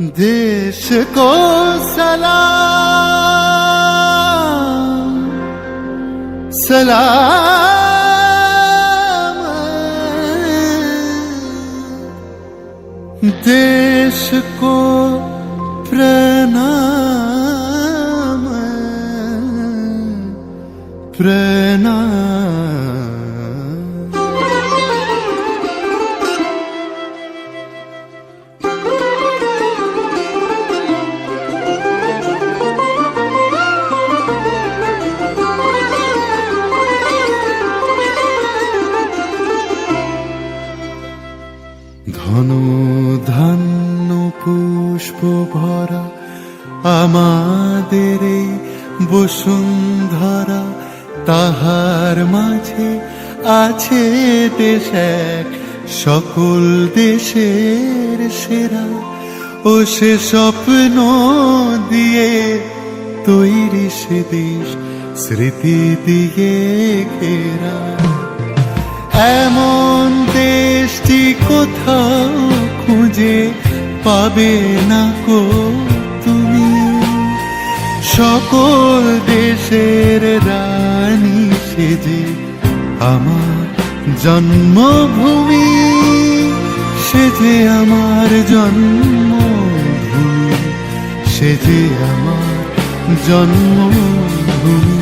देश को सलाम सलाम, देश को प्रणाम प्रणाम। ধন ধান্য পুষ্প ভরা আমাদের এই বসুন্ধরা, তাহার মাঝে আছে দেশ এক সকল দেশের সেরা। ও সে স্বপ্ন দিয়ে তৈরি সে দেশ স্মৃতি দিয়ে ঘেরা। এমন দেশটি কোথাও খুঁজে পাবে না কো তুমি, সকল দেশের রানী সেজে আমার জন্মভূমি, সেজে আমার জন্মভূমি, সেজে আমার জন্মভূমি।